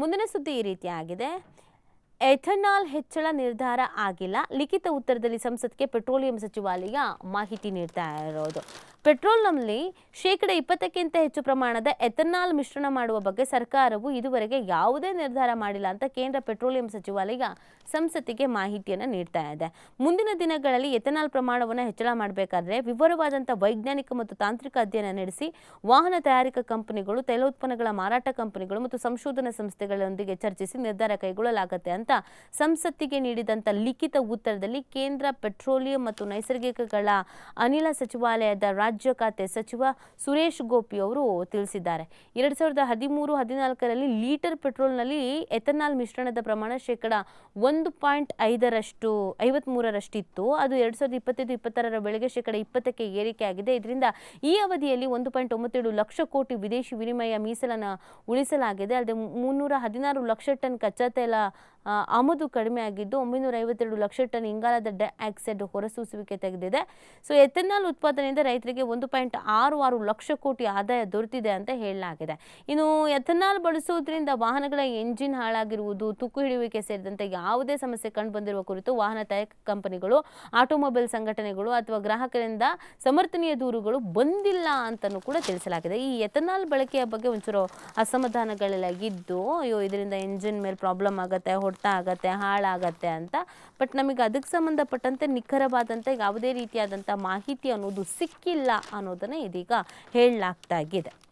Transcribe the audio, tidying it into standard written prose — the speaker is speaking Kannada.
ಮುಂದಿನ ಸುದ್ದಿ ಈ ರೀತಿಯಾಗಿದೆ. ಎಥನಾಲ್ ಹೆಚ್ಚಳ ನಿರ್ಧಾರ ಆಗಿಲ್ಲ. ಲಿಖಿತ ಉತ್ತರದಲ್ಲಿ ಸಂಸತ್ಗೆ ಪೆಟ್ರೋಲಿಯಂ ಸಚಿವಾಲಯ ಮಾಹಿತಿ ನೀಡ್ತಾ ಇರೋದು. ಪೆಟ್ರೋಲ್ನಲ್ಲಿ 20%ಕ್ಕಿಂತ ಹೆಚ್ಚು ಪ್ರಮಾಣದ ಎಥನಾಲ್ ಮಿಶ್ರಣ ಮಾಡುವ ಬಗ್ಗೆ ಸರ್ಕಾರವು ಇದುವರೆಗೆ ಯಾವುದೇ ನಿರ್ಧಾರ ಮಾಡಿಲ್ಲ ಅಂತ ಕೇಂದ್ರ ಪೆಟ್ರೋಲಿಯಂ ಸಚಿವಾಲಯ ಸಂಸತ್ತಿಗೆ ಮಾಹಿತಿಯನ್ನು ನೀಡ್ತಾ ಇದೆ. ಮುಂದಿನ ದಿನಗಳಲ್ಲಿ ಎಥನಾಲ್ ಪ್ರಮಾಣವನ್ನು ಹೆಚ್ಚಳ ಮಾಡಬೇಕಾದ್ರೆ ವಿವರವಾದಂಥ ವೈಜ್ಞಾನಿಕ ಮತ್ತು ತಾಂತ್ರಿಕ ಅಧ್ಯಯನ ನಡೆಸಿ ವಾಹನ ತಯಾರಿಕಾ ಕಂಪನಿಗಳು, ತೈಲೋತ್ಪನ್ನಗಳ ಮಾರಾಟ ಕಂಪನಿಗಳು ಮತ್ತು ಸಂಶೋಧನಾ ಸಂಸ್ಥೆಗಳೊಂದಿಗೆ ಚರ್ಚಿಸಿ ನಿರ್ಧಾರ ಕೈಗೊಳ್ಳಲಾಗುತ್ತೆ ಅಂತ ಸಂಸತ್ತಿಗೆ ನೀಡಿದಂಥ ಲಿಖಿತ ಉತ್ತರದಲ್ಲಿ ಕೇಂದ್ರ ಪೆಟ್ರೋಲಿಯಂ ಮತ್ತು ನೈಸರ್ಗಿಕಗಳ ಅನಿಲ ಸಚಿವಾಲಯದ ರಾಜ್ಯ ಖಾತೆ ಸಚಿವ ಸುರೇಶ್ ಗೋಪಿ ಅವರು ತಿಳಿಸಿದ್ದಾರೆ. 2013-14ರಲ್ಲಿ ಲೀಟರ್ ಪೆಟ್ರೋಲ್ನಲ್ಲಿ ಎಥನಾಲ್ ಮಿಶ್ರಣದ ಪ್ರಮಾಣ 1.53ರಷ್ಟಿತ್ತು. ಅದು 2025-26ರ ವೇಳೆಗೆ 20%ಕ್ಕೆ ಏರಿಕೆ ಆಗಿದೆ. ಇದರಿಂದ ಈ ಅವಧಿಯಲ್ಲಿ 1.97 ಲಕ್ಷ ಕೋಟಿ ವಿದೇಶಿ ವಿನಿಮಯ ಮೀಸಲನ್ನು ಉಳಿಸಲಾಗಿದೆ. ಅಲ್ಲದೆ 316 ಲಕ್ಷ ಟನ್ ಕಚ್ಚಾ ತೈಲ ಆಮದು ಕಡಿಮೆ ಆಗಿದ್ದು 952 ಲಕ್ಷ ಟನ್ ಇಂಗಾಲದ ಡೈಆಕ್ಸೈಡ್ ಹೊರಸೂಸುವಿಕೆ ತೆಗೆದಿದೆ. ಸೊ ಎಥನಾಲ್ ಉತ್ಪಾದನೆಯಿಂದ ರೈತರಿಗೆ 1.66 ಲಕ್ಷ ಕೋಟಿ ಆದಾಯ ದೊರೆತಿದೆ ಅಂತ ಹೇಳಲಾಗಿದೆ. ಇನ್ನು ಎಥನಾಲ್ ಬಳಸುವುದರಿಂದ ವಾಹನಗಳ ಎಂಜಿನ್ ಹಾಳಾಗಿರುವುದು, ತುಕ್ಕು ಹಿಡಿಯುವಿಕೆ ಸೇರಿದಂತೆ ಯಾವುದೇ ಸಮಸ್ಯೆ ಕಂಡು ಬಂದಿರುವ ಕುರಿತು ವಾಹನ ತಯಾರಿಕಾ ಕಂಪನಿಗಳು, ಆಟೋಮೊಬೈಲ್ ಸಂಘಟನೆಗಳು ಅಥವಾ ಗ್ರಾಹಕರಿಂದ ಸಮರ್ಥನೀಯ ದೂರುಗಳು ಬಂದಿಲ್ಲ ಅಂತಲೂ ಕೂಡ ತಿಳಿಸಲಾಗಿದೆ. ಈ ಎಥನಾಲ್ ಬಳಕೆಯ ಬಗ್ಗೆ ಒಂಚೂರು ಅಸಮಾಧಾನಗಳೆಲ್ಲ ಇದ್ದು, ಅಯ್ಯೋ ಇದರಿಂದ ಎಂಜಿನ್ ಮೇಲೆ ಪ್ರಾಬ್ಲಮ್ ಆಗುತ್ತೆ, ಹೊಡ್ತಾ ಆಗತ್ತೆ, ಹಾಳಾಗತ್ತೆ ಅಂತ. ಬಟ್ ನಮಗೆ ಅದಕ್ಕೆ ಸಂಬಂಧಪಟ್ಟಂತೆ ನಿಖರವಾದಂಥ ಯಾವುದೇ ರೀತಿಯಾದಂಥ ಮಾಹಿತಿ ಅನ್ನೋದು ಸಿಕ್ಕಿಲ್ಲ ಅನ್ನೋದನ್ನು ಇದೀಗ ಹೇಳಲಾಗ್ತಾ ಇದೆ.